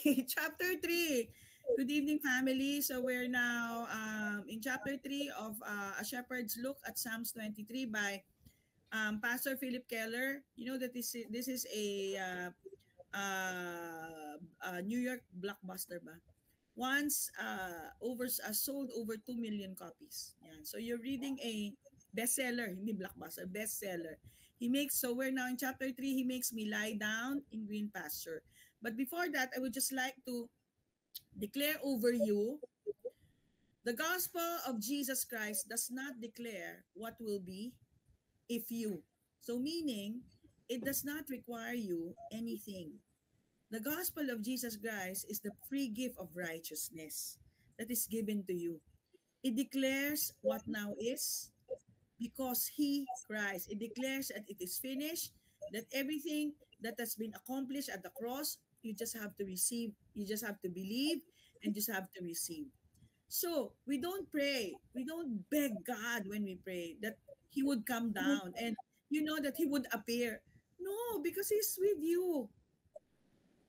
Chapter 3. Good evening, family. So we're now in chapter 3 of A Shepherd's Look at Psalms 23 by Pastor Philip Keller. You know that this is a New York blockbuster ba? Once sold over 2 million copies. Yan. So you're reading a bestseller, hindi blockbuster, bestseller. We're now in chapter 3, he makes me lie down in green pasture. But before that, I would just like to declare over you the gospel of Jesus Christ does not declare what will be if you. So meaning, it does not require you anything. The gospel of Jesus Christ is the free gift of righteousness that is given to you. It declares what now is because He, Christ, it declares that it is finished, that everything that has been accomplished at the cross, you just have to receive, you just have to believe, and just have to receive. So we don't pray, we don't beg God when we pray that He would come down and that He would appear. No, because He's with you.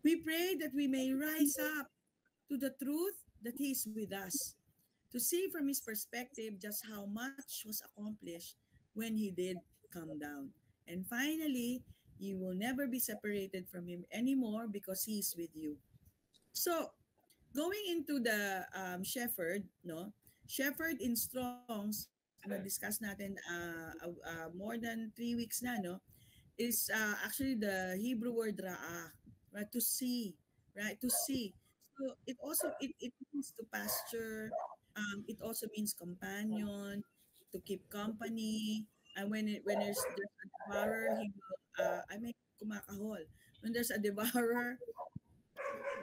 We pray that we may rise up to the truth that He is with us, to see from His perspective just how much was accomplished when He did come down. And finally, you will never be separated from Him anymore because He is with you. So, going into the shepherd, no? Shepherd in Strong's, na-discuss natin more than 3 weeks na, no? Is actually the Hebrew word ra'ah, right? To see, right? To see. So it also it means to pasture. It also means companion, to keep company. And when there's a devourer, he will kumakahol. When there's a devourer,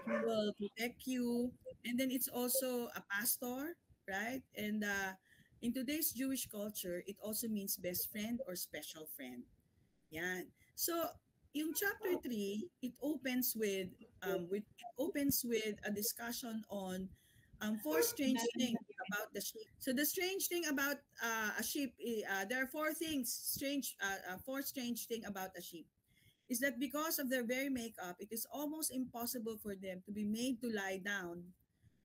he will protect you. And then it's also a pastor, right? And in today's Jewish culture, it also means best friend or special friend. Yan. So, yung chapter 3, it opens with a discussion on four strange things about the sheep. So the strange thing about a sheep, there are four strange thing about a sheep. Is that because of their very makeup, it is almost impossible for them to be made to lie down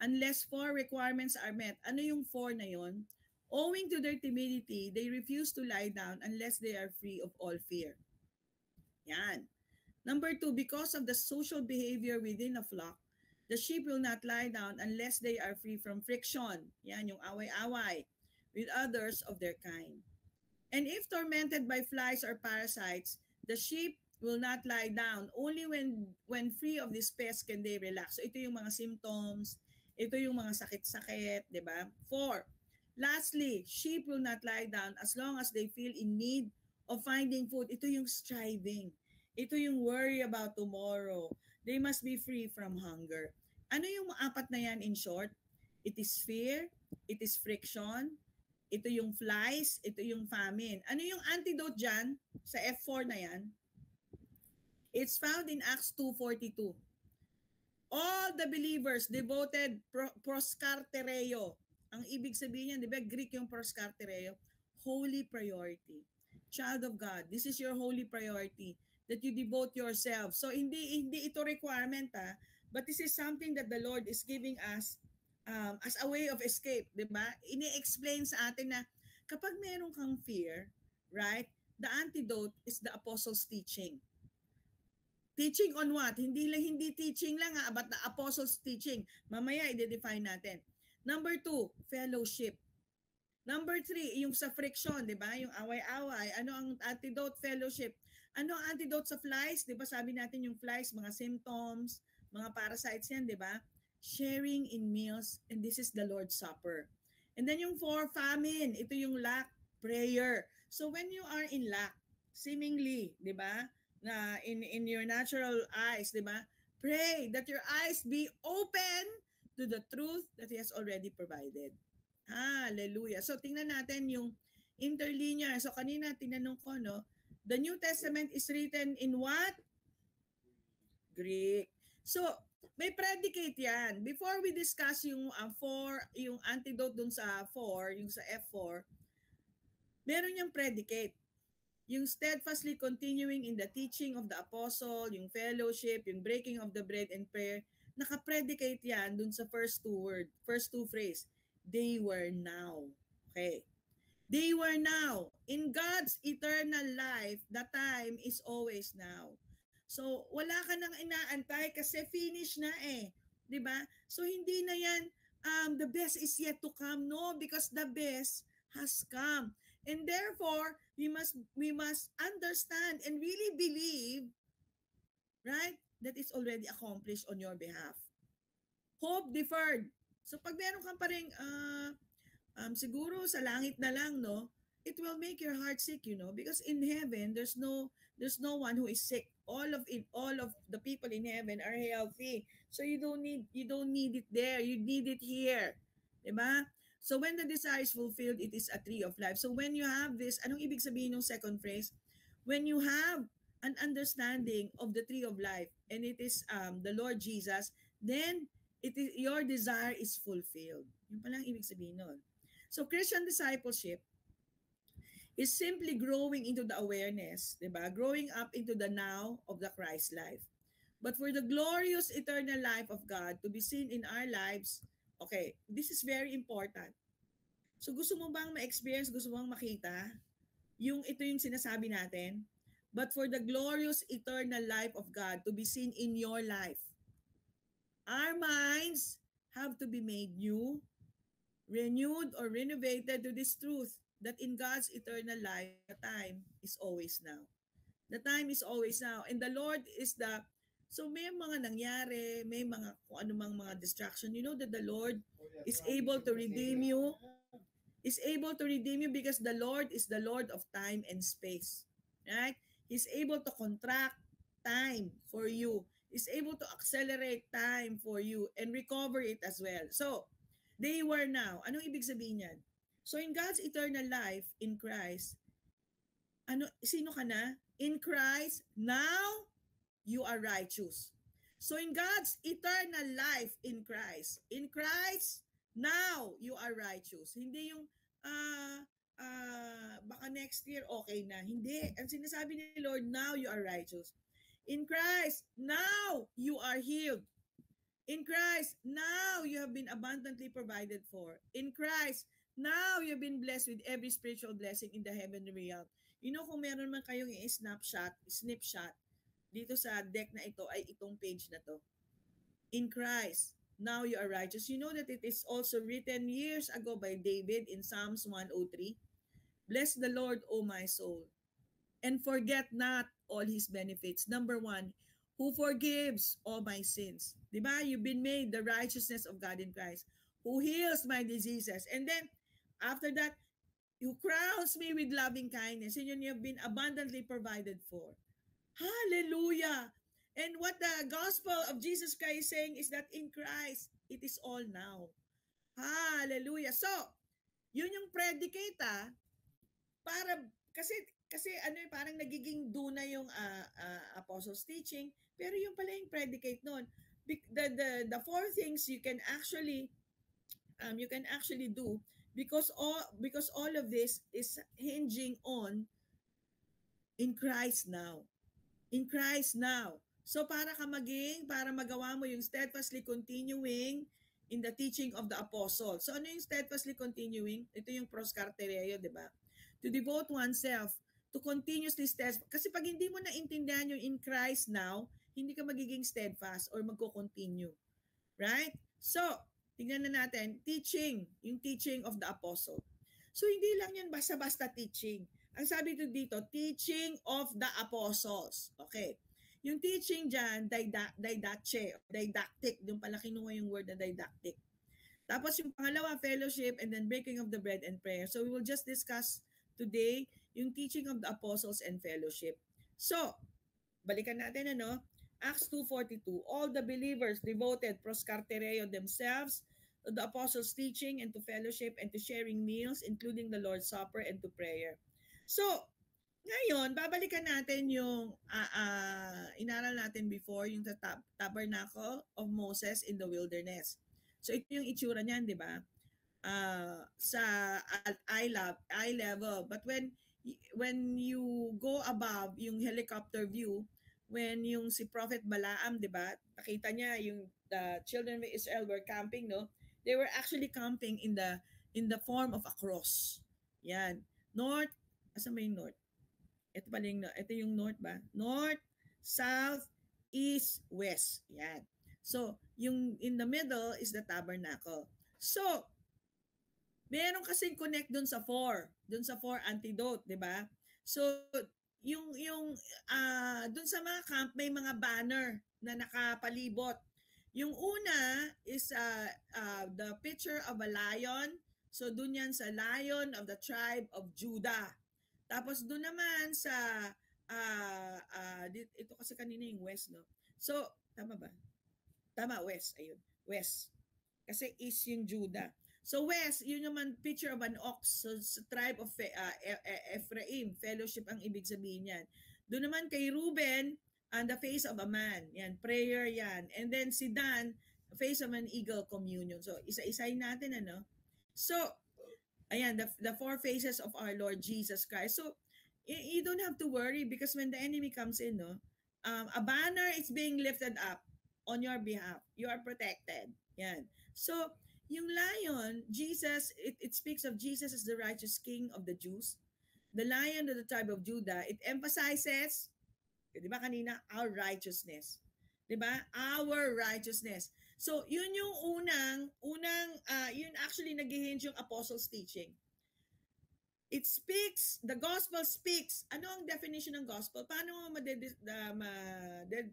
unless four requirements are met. Ano yung four na yon? Owing to their timidity, they refuse to lie down unless they are free of all fear. Yan. Number 2, because of the social behavior within a flock, the sheep will not lie down unless they are free from friction. Yan, yung away-away with others of their kind. And if tormented by flies or parasites, the sheep will not lie down. Only when free of this pest can they relax. So ito yung mga symptoms, ito yung mga sakit-sakit, di ba? 4, lastly, sheep will not lie down as long as they feel in need of finding food. Ito yung striving. Ito yung worry about tomorrow. They must be free from hunger. Ano yung apat na yan in short? It is fear, it is friction, ito yung flies, ito yung famine. Ano yung antidote dyan sa F4 na yan? It's found in Acts 2:42. All the believers devoted proskartereo. Ang ibig sabihin niyan, di ba, Greek yung proskartereo, holy priority. Child of God, this is your holy priority, that you devote yourself. So hindi ito requirement but this is something that the Lord is giving us as a way of escape, di ba? Ini-explain sa atin na kapag meron kang fear, right, the antidote is the apostles' teaching. Teaching on what? Hindi teaching lang but the apostles' teaching. Mamaya i-define natin. Number 2, fellowship. Number 3, yung sa friction, di ba? Yung away-away. Ano ang antidote? Fellowship. Ano ang antidote sa flies? Di ba sabi natin yung flies, mga symptoms, mga parasites yan, di ba? Sharing in meals, and this is the Lord's Supper. And then yung 4, famine. Ito yung lack, prayer. So when you are in lack, seemingly, di ba? Na in your natural eyes, di ba? Pray that your eyes be open to the truth that He has already provided. Hallelujah. So tingnan natin yung interlinear. So kanina tinanong ko, no, the New Testament is written in what? Greek. So may predicate yan. Before we discuss yung yung antidote dun sa 4, yung sa F4, meron yung predicate. Yung steadfastly continuing in the teaching of the apostle, yung fellowship, yung breaking of the bread and prayer, Naka-predicate yan dun sa first two phrase. They were now. Okay. They were now. In God's eternal life, the time is always now. So, wala ka nang inaantay kasi finish na eh. 'Di ba? So, hindi na yan, the best is yet to come. No, because the best has come. And therefore, we must understand and really believe, right, that it's already accomplished on your behalf. Hope deferred. So, pag meron kang pa rin, siguro sa langit na lang, no, it will make your heart sick, because in heaven there's no one who is sick. All of the people in heaven are healthy. So you don't need it there. You need it here. 'Di ba? So when the desire is fulfilled, it is a tree of life. So when you have this, anong ibig sabihin ng second phrase? When you have an understanding of the tree of life, and it is the Lord Jesus, then your desire is fulfilled. Yun pala ang ibig sabihin nun. So Christian discipleship is simply growing into the awareness, diba? Growing up into the now of the Christ life. But for the glorious eternal life of God to be seen in our lives, okay, this is very important. So gusto mo bang ma-experience, gusto mo bang makita? Ito yung sinasabi natin. But for the glorious eternal life of God to be seen in your life, our minds have to be made new, renewed or renovated to this truth that in God's eternal life, the time is always now. The time is always now. And the Lord is so may mga nangyari, may mga kung anumang mga distraction. You know that the Lord is able to redeem you. Is able to redeem you because the Lord is the Lord of time and space. Right? He's able to contract time for you. He's able to accelerate time for you and recover it as well. So, they were now. Anong ibig sabihin yan? So in God's eternal life in Christ, sino ka na? In Christ, now you are righteous. So in God's eternal life in Christ, now you are righteous. Hindi yung baka next year okay na. Hindi. Ang sinasabi ni Lord, now you are righteous. In Christ, now you are healed. In Christ, now you have been abundantly provided for. In Christ, now you have been blessed with every spiritual blessing in the heavenly realm. Kung meron man kayong snapshot dito sa deck na ito ay itong page na to. In Christ, now you are righteous. You know that it is also written years ago by David in Psalms 103. Bless the Lord, O my soul, and forget not all His benefits. Number 1, who forgives all my sins. Diba? You've been made the righteousness of God in Christ, who heals my diseases. And then, after that, who crowns me with loving kindness. And you have been abundantly provided for. Hallelujah! And what the gospel of Jesus Christ is saying is that in Christ, it is all now. Hallelujah! So, yun yung predicate para, kasi parang nagiging duna yung apostles' teaching, pero yung pala yung predicate nun. The four things you can actually do because all of this is hinging on in Christ now. In Christ now. So para magawa mo yung steadfastly continuing in the teaching of the apostles. So ano yung steadfastly continuing? Ito yung proskartereo, di ba? To devote oneself to continuously steadfast. Kasi pag hindi mo naintindihan yung in Christ now, hindi ka magiging steadfast or magko-continue. Right? So, tingnan na natin, yung teaching of the apostle. So, hindi lang yan basta-basta teaching. Ang sabi dito, teaching of the apostles. Okay. Yung teaching dyan, didactic. Doon pala kinuha yung word na didactic. Tapos yung pangalawa, fellowship, and then breaking of the bread and prayer. So, we will just discuss today yung teaching of the apostles and fellowship. So, balikan natin Acts 2:42. All the believers devoted proskartereo themselves to the apostles' teaching and to fellowship and to sharing meals, including the Lord's Supper and to prayer. So, ngayon, babalikan natin yung inaral natin before, yung tabernacle of Moses in the wilderness. So, ito yung itsura niyan, di ba? Sa eye level. But when you go above yung helicopter view, when yung si Prophet Balaam, 'di ba? Nakita niya yung the children of Israel were camping, no? They were actually camping in the form of a cross. Yan. North, asan ba yung north? Ito pala yung, ito yung north ba? North, south, east, west. Yan. So, yung in the middle is the tabernacle. So, meron kasing connect dun sa four antidote, 'di ba? So, dun sa mga camp may mga banner na nakapalibot. Yung una is the picture of a lion. So, dun yan sa lion of the tribe of Judah. Tapos dun naman sa ito kasi kanina yung west, no? So, tama ba? Tama, west. Ayun. West. Kasi east yung Judah. So west, yun naman picture of an ox. So sa tribe of Ephraim, fellowship ang ibig sabihin yan. Doon naman kay Reuben, on the face of a man. Yan, prayer yan. And then si Dan, face of an eagle, communion. So isa-isayin natin, ano? So, ayan, the four faces of our Lord Jesus Christ. So, you don't have to worry because when the enemy comes in, no, a banner is being lifted up on your behalf. You are protected. Yan. So, yung lion, Jesus, it speaks of Jesus as the righteous king of the Jews. The lion of the tribe of Judah, it emphasizes, di ba kanina, our righteousness. Di ba? Our righteousness. So, yun yung yun actually nag-hinge yung apostles' teaching. It speaks, the gospel speaks. Ano ang definition ng gospel? Paano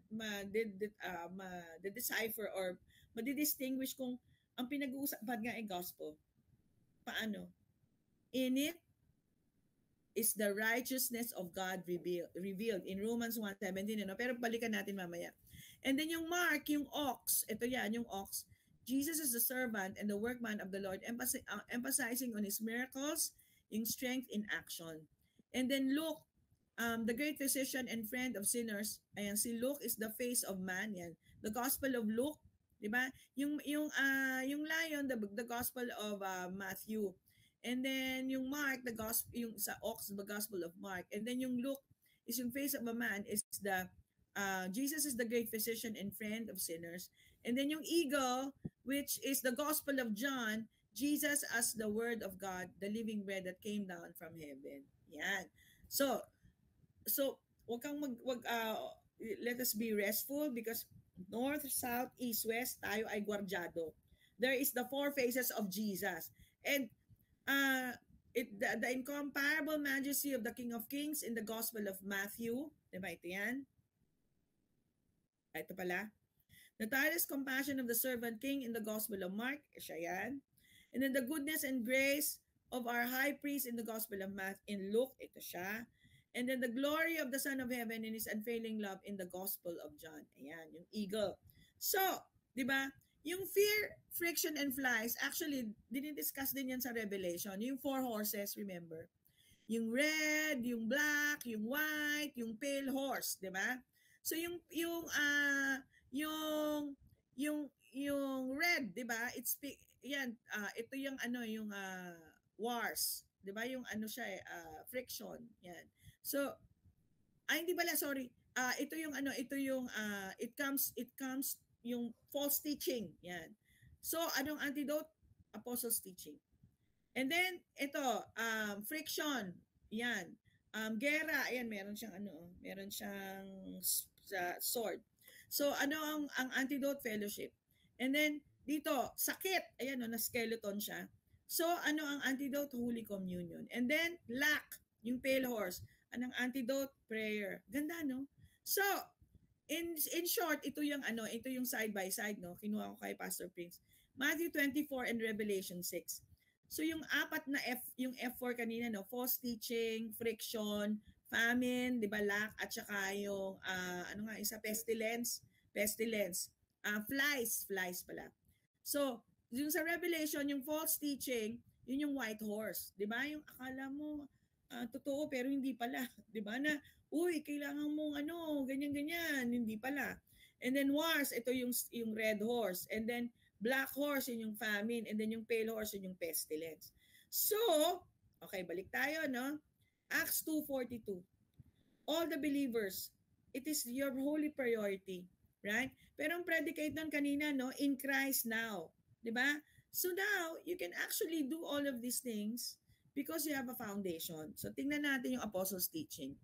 ma-decipher or ma-distinguish kung ang pinag-uusapan nga ay gospel? Paano? In it is the righteousness of God revealed in Romans 1:17. Ano? Pero balikan natin mamaya. And then yung Mark, yung ox, ito yan, yung ox. Jesus is the servant and the workman of the Lord, emphasizing on his miracles, yung strength in action. And then Luke, the great physician and friend of sinners. Ayan, si Luke is the face of man. Yan. The Gospel of Luke, 'di ba? Yung lion, the Gospel of Matthew. And then yung Mark, the gospel, yung sa ox, the Gospel of Mark. And then yung Luke is yung face of a man, is the Jesus is the great physician and friend of sinners. And then yung eagle, which is the Gospel of John, Jesus as the Word of God, the living bread that came down from heaven. Yan. So wag kang let us be restful because north, south, east, west, tayo ay gwardyado. There is the four faces of Jesus. And the incomparable majesty of the King of Kings in the Gospel of Matthew. Diba ito yan? Ito pala. The tireless compassion of the servant king in the Gospel of Mark. Siya yan. And then the goodness and grace of our high priest in the Gospel of Matthew. In Luke, ito siya. And then the glory of the Son of Heaven in his unfailing love in the Gospel of John. Ayan, yung eagle. So, di ba, yung fear, friction, and flies, actually, dinidiscuss din yan sa Revelation. Yung four horses, remember? Yung red, yung black, yung white, yung pale horse, di ba? So, yung red, di ba? Yan, ito yung yung wars, di ba? Yung siya friction, yan. So, hindi pala, sorry. Ito yung it comes yung false teaching. Yan. So, anong antidote? Apostles' teaching. And then, ito, friction. Yan. Gera, ayan, meron siyang meron siyang sword. So, ano ang antidote? Fellowship. And then, dito, sakit. Ayan, na skeleton siya. So, ano ang antidote? Holy Communion. And then, lack, yung pale horse. Anong antidote? Prayer. Ganda, no? So, in short, ito yung side by side, no? Kinuha ko kay Pastor Prince. Matthew 24 and Revelation 6. So, yung apat na yung F4 kanina, no? False teaching, friction, famine, di ba, lack, at saka yung, pestilence. Flies pala. So, yung sa Revelation, yung false teaching, yun yung white horse. Di ba? Yung akala mo, totoo pero hindi pala, 'di ba? Na kailangan mong ganyan-ganyan, hindi pala. And then wars, ito yung red horse. And then black horse, yun yung famine. And then yung pale horse, yun yung pestilence. So, okay, balik tayo, no? Acts 2:42. All the believers It is your holy priority, right? Pero ang predicate nun kanina, no, in Christ now, 'di ba? So now, you can actually do all of these things because you have a foundation. So tingnan natin yung apostles' teaching.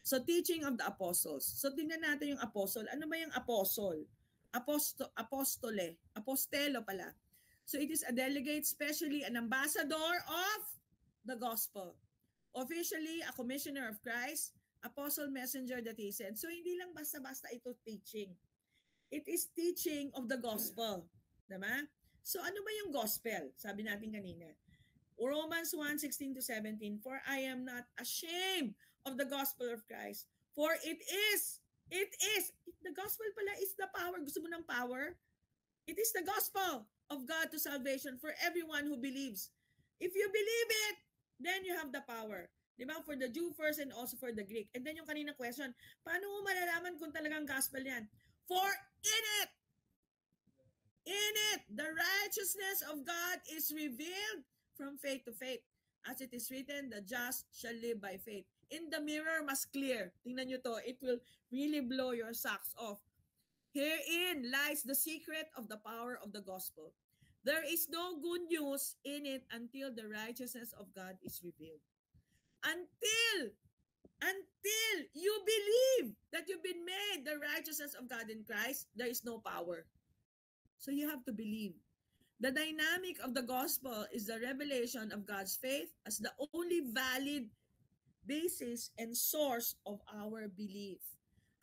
So teaching of the apostles. So tingnan natin yung apostle. Ano ba yung apostle? Apostelo pala. So it is a delegate, specially an ambassador of the gospel. Officially, a commissioner of Christ, apostle messenger that he sent. So hindi lang basta-basta ito teaching. It is teaching of the gospel. Diba? So ano ba yung gospel? Sabi natin kanina. Romans 1:16 to 17, for I am not ashamed of the gospel of Christ. For it is, the gospel pala is the power. Gusto mo ng power? It is the gospel of God to salvation for everyone who believes. If you believe it, then you have the power. Diba? For the Jew first and also for the Greek. And then yung kanina question, paano mo malalaman kung talagang gospel yan? For in it, the righteousness of God is revealed from faith to faith. As it is written, the just shall live by faith. In the mirror, mas clear. Tingnan nyo to. It will really blow your socks off. Herein lies the secret of the power of the gospel. There is no good news in it until the righteousness of God is revealed. Until you believe that you've been made the righteousness of God in Christ, there is no power. So you have to believe. The dynamic of the gospel is the revelation of God's faith as the only valid basis and source of our belief.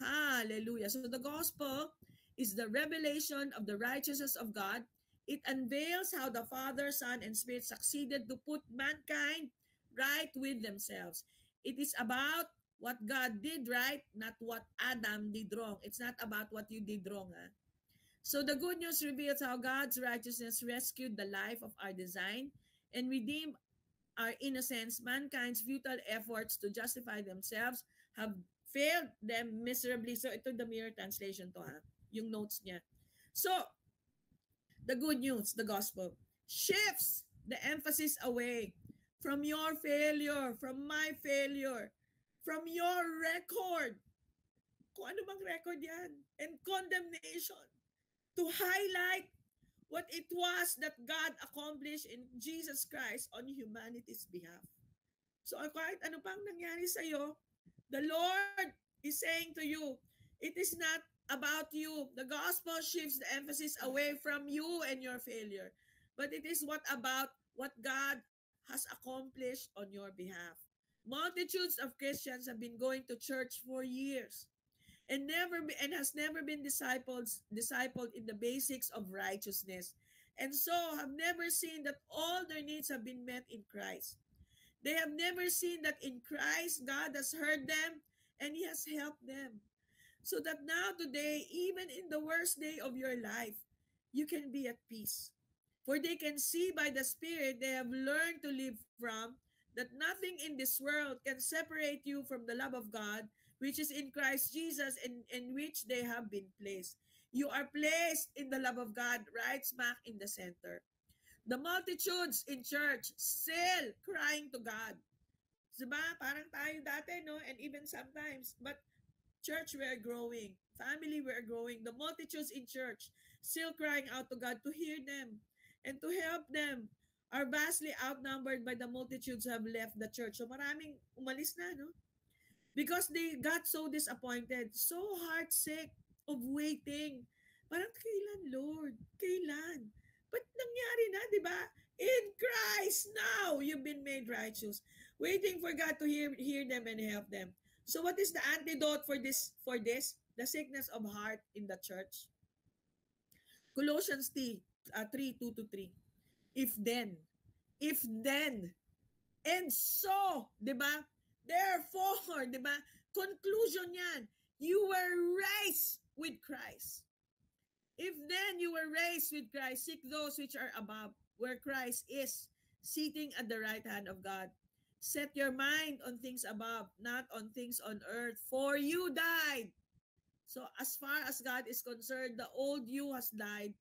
Hallelujah. So the gospel is the revelation of the righteousness of God. It unveils how the Father, Son, and Spirit succeeded to put mankind right with themselves. It is about what God did right, not what Adam did wrong. It's not about what you did wrong. So the good news reveals how God's righteousness rescued the life of our design and redeemed our innocence. Mankind's futile efforts to justify themselves have failed them miserably. So ito the mirror translation to yung notes niya. So the good news, the gospel, shifts the emphasis away from your failure, from my failure, from your record. Kung ano bang record yan? And condemnation. To highlight what it was that God accomplished in Jesus Christ on humanity's behalf. So kahit ano pang nangyari sa iyo, the Lord is saying to you, it is not about you. The gospel shifts the emphasis away from you and your failure. But it is about what God has accomplished on your behalf. Multitudes of Christians have been going to church for years and has never been discipled in the basics of righteousness, and so have never seen that all their needs have been met in Christ. They have never seen that in Christ God has heard them and he has helped them, so that now today, even in the worst day of your life, you can be at peace, for they can see by the Spirit they have learned to live from, that nothing in this world can separate you from the love of God which is in Christ Jesus, and in which they have been placed. You are placed in the love of God right smack in the center. The multitudes in church still crying to God. Diba? Parang tayo dati, no? And even sometimes. But church, we are growing. Family, we are growing. The multitudes in church still crying out to God to hear them and to help them are vastly outnumbered by the multitudes who have left the church. So maraming umalis na, no? Because they got so disappointed, so heartsick of waiting. Parang, kailan, Lord? Kailan? But nangyari na, di ba? In Christ now, you've been made righteous. Waiting for God to hear them and help them. So what is the antidote for this? The sickness of heart in the church. Colossians 3:2-3. If then, and so, di ba? Therefore, di ba? Conclusion yan. You were raised with Christ. If then you were raised with Christ, seek those which are above, where Christ is, sitting at the right hand of God. Set your mind on things above, not on things on earth, for you died. So as far as God is concerned, the old you has died,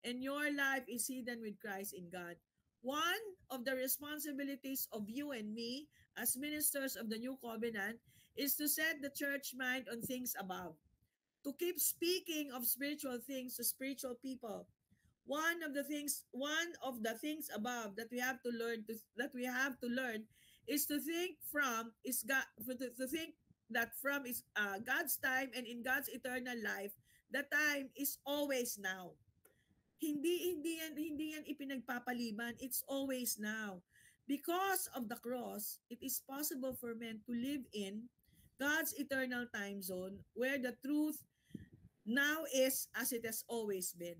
and your life is hidden with Christ in God. One of the responsibilities of you and me as ministers of the new covenant is to set the church mind on things above, to keep speaking of spiritual things to spiritual people. One of the things above that we have to learn is to think from is God to think that from is God's time, and in God's eternal life, the time is always now. Hindi yan ipinagpapaliban. It's always now. Because of the cross, it is possible for men to live in God's eternal time zone where the truth now is as it has always been.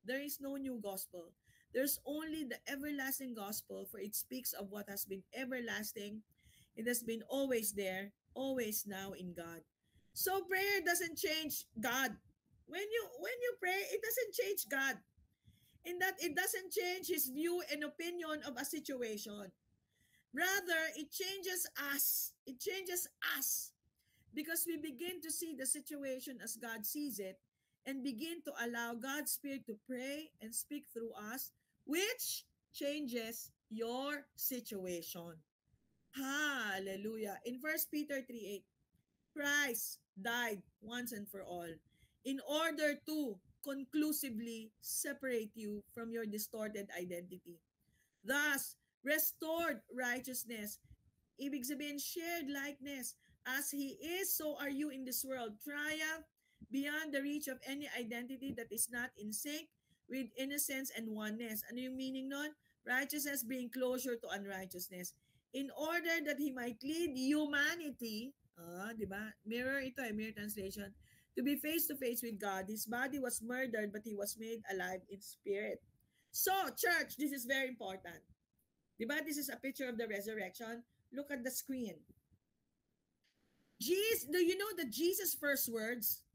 There is no new gospel. There's only the everlasting gospel, for it speaks of what has been everlasting. It has been always there, always now in God. So prayer doesn't change God. When you pray, it doesn't change God. In that it doesn't change his view and opinion of a situation. Rather, it changes us. It changes us because we begin to see the situation as God sees it and begin to allow God's Spirit to pray and speak through us, which changes your situation. Hallelujah. In First Peter 3:8, Christ died once and for all in order to conclusively separate you from your distorted identity. Thus, restored righteousness, ibig sabihin shared likeness, as He is, so are you in this world. Triumph beyond the reach of any identity that is not in sync with innocence and oneness. Ano yung meaning nun? Righteousness being closer to unrighteousness. In order that He might lead humanity, di ba? Mirror ito mirror translation, to be face to face with God. His body was murdered, but He was made alive in spirit. So, church, this is very important. Di ba? This is a picture of the resurrection. Look at the screen. Do you know that Jesus' first words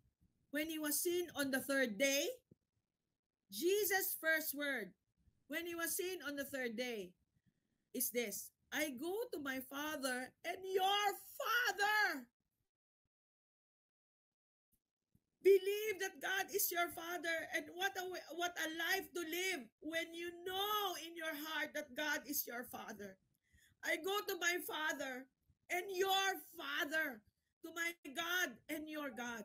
when He was seen on the third day? Jesus' first word when He was seen on the third day is this: I go to my Father and your Father. Believe that God is your Father, and what a life to live when you know in your heart that God is your Father. I go to my Father and your Father, to my God and your God.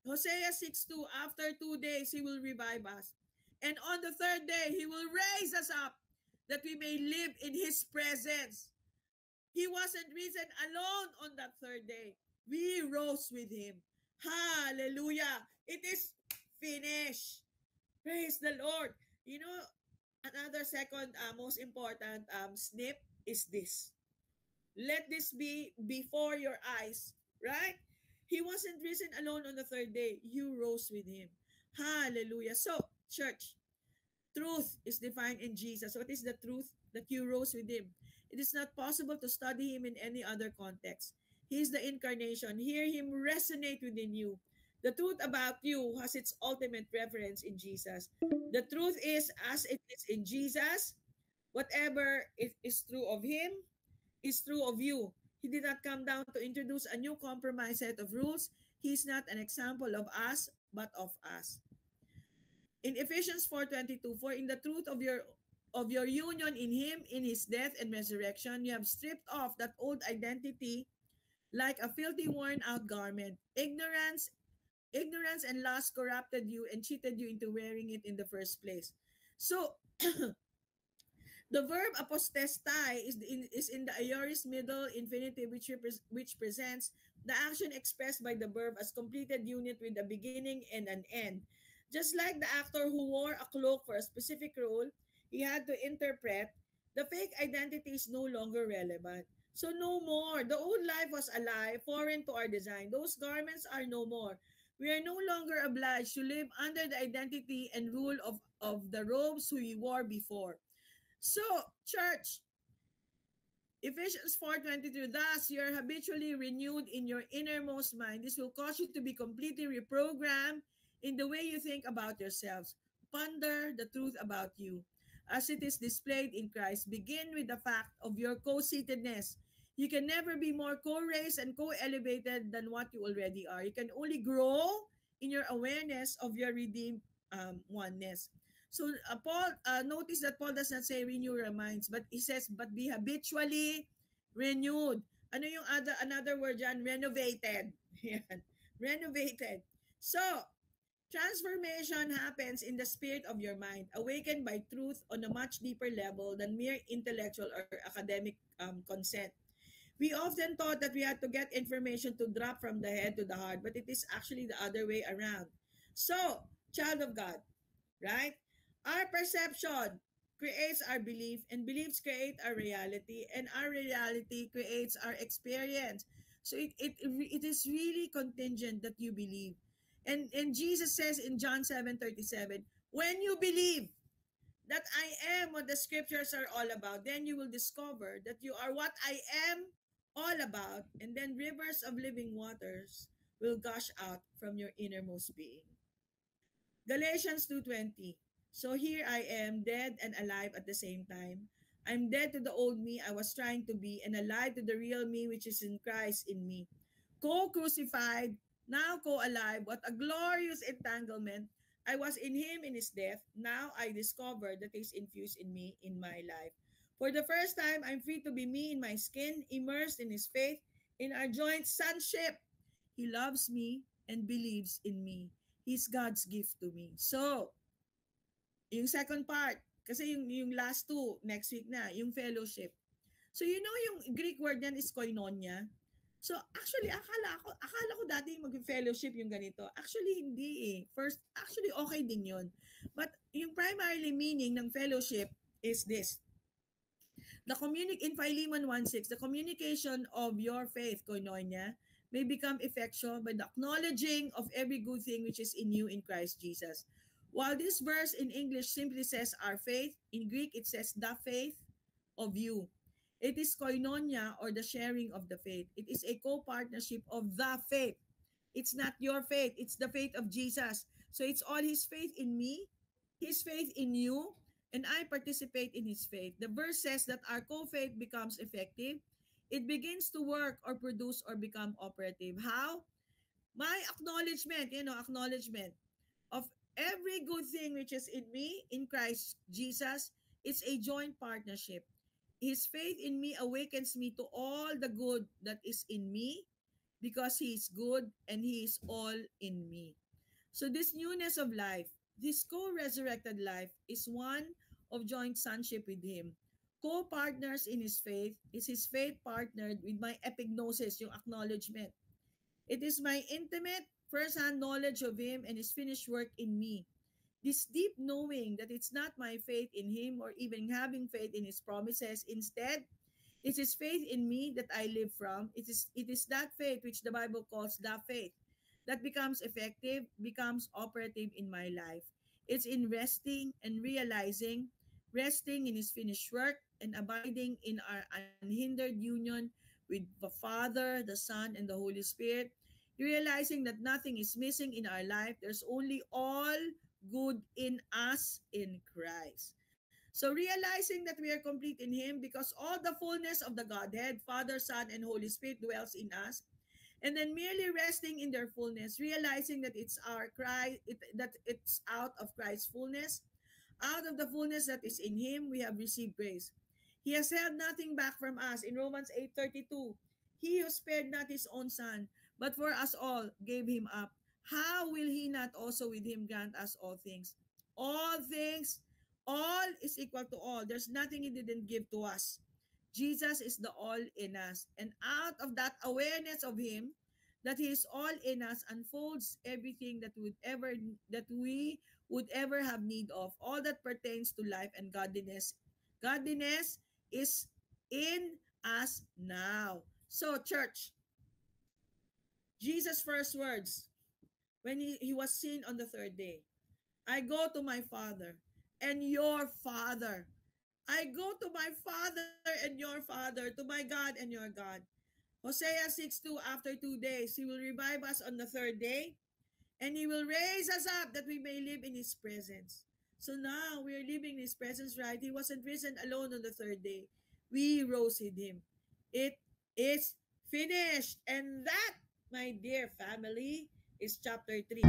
Hosea 6:2, after 2 days He will revive us. And on the third day He will raise us up that we may live in His presence. He wasn't risen alone on that third day. We rose with Him. Hallelujah. It is finished. Praise the Lord. You know, another second most important snip is this. Let this be before your eyes, right? He wasn't risen alone on the third day. You rose with Him. Hallelujah. So, church, truth is defined in Jesus. What is the truth? That you rose with Him. It is not possible to study Him in any other context. He is the incarnation. Hear Him resonate within you. The truth about you has its ultimate reference in Jesus. The truth is, as it is in Jesus, whatever is true of Him is true of you. He did not come down to introduce a new compromised set of rules. He is not an example of us, but of us. In Ephesians 4:22, for in the truth of your union in Him, in His death and resurrection, you have stripped off that old identity like a filthy worn out garment. Ignorance and lust corrupted you and cheated you into wearing it in the first place. So, the verb apostestai is in the aorist middle infinitive, which presents the action expressed by the verb as completed unit with a beginning and an end. Just like the actor who wore a cloak for a specific role he had to interpret, the fake identity is no longer relevant. So no more. The old life was alive, foreign to our design. Those garments are no more. We are no longer obliged to live under the identity and rule of the robes we wore before. So, church, Ephesians 4:22, thus you are habitually renewed in your innermost mind. This will cause you to be completely reprogrammed in the way you think about yourselves. Ponder the truth about you as it is displayed in Christ. Begin with the fact of your co-seatedness. You can never be more co-raised and co-elevated than what you already are. You can only grow in your awareness of your redeemed oneness. So Paul, notice that Paul does not say renew your minds, but he says, but be habitually renewed. Ano yung another word dyan? Renovated. Yan. Renovated. So, transformation happens in the spirit of your mind, awakened by truth on a much deeper level than mere intellectual or academic consent. We often thought that we had to get information to drop from the head to the heart, but it is actually the other way around. So, child of God, right? Our perception creates our belief, and beliefs create our reality, and our reality creates our experience. So it is really contingent that you believe. And Jesus says in John 7:37, when you believe that I am what the scriptures are all about, then you will discover that you are what I am all about, and then rivers of living waters will gush out from your innermost being. Galatians 2:20. So here I am, dead and alive at the same time. I'm dead to the old me I was trying to be, and alive to the real me which is in Christ in me. Co-crucified, now co-alive. What a glorious entanglement. I was in him in his death. Now I discover that he's infused in me in my life. For the first time, I'm free to be me in my skin, immersed in his faith, in our joint sonship. He loves me and believes in me. He's God's gift to me. So, yung second part, kasi yung last two, next week na, yung fellowship. So, you know yung Greek word yan is koinonia. So, actually, akala ko dati mag-fellowship yung ganito. Actually, hindi eh. First, actually, okay din yun. But, yung primarily meaning ng fellowship is this. In Philemon 1:6, the communication of your faith, koinonia, may become effectual by the acknowledging of every good thing which is in you in Christ Jesus. While this verse in English simply says our faith, in Greek it says the faith of you. It is koinonia, or the sharing of the faith. It is a co-partnership of the faith. It's not your faith, it's the faith of Jesus. So it's all his faith in me, his faith in you, and I participate in his faith. The verse says that our co-faith becomes effective. It begins to work or produce or become operative. How? My acknowledgement of every good thing which is in me, in Christ Jesus. It's a joint partnership. His faith in me awakens me to all the good that is in me, because he is good and he is all in me. So this newness of life, this co-resurrected life, is one of joint sonship with him. Co-partners in his faith is his faith partnered with my epignosis, yung acknowledgement. It is my intimate first-hand knowledge of him and his finished work in me. This deep knowing that it's not my faith in him or even having faith in his promises. Instead, it's his faith in me that I live from. It is that faith which the Bible calls the faith that becomes effective, becomes operative in my life. It's in resting and realizing, resting in his finished work and abiding in our unhindered union with the Father, the Son, and the Holy Spirit, realizing that nothing is missing in our life. There's only all good in us in Christ. So realizing that we are complete in him because all the fullness of the Godhead, Father, Son, and Holy Spirit dwells in us. And then merely resting in their fullness, realizing that it's our Christ, that it's out of Christ's fullness, out of the fullness that is in him, we have received grace. He has held nothing back from us. In Romans 8:32, he who spared not his own son, but for us all gave him up. How will he not also with him grant us all things? All things, all is equal to all. There's nothing he didn't give to us. Jesus is the all in us. And out of that awareness of him, that he is all in us, unfolds everything that we would ever have need of. All that pertains to life and godliness. Godliness is in us now. So, church, Jesus' first words when he was seen on the third day, I go to my Father and your Father. I go to my Father and your Father, to my God and your God. Hosea 6:2, after 2 days, he will revive us on the third day, and he will raise us up that we may live in his presence. So now we are living in his presence, right? He wasn't risen alone on the third day. We rose with him. It is finished. And that, my dear family, is chapter 3.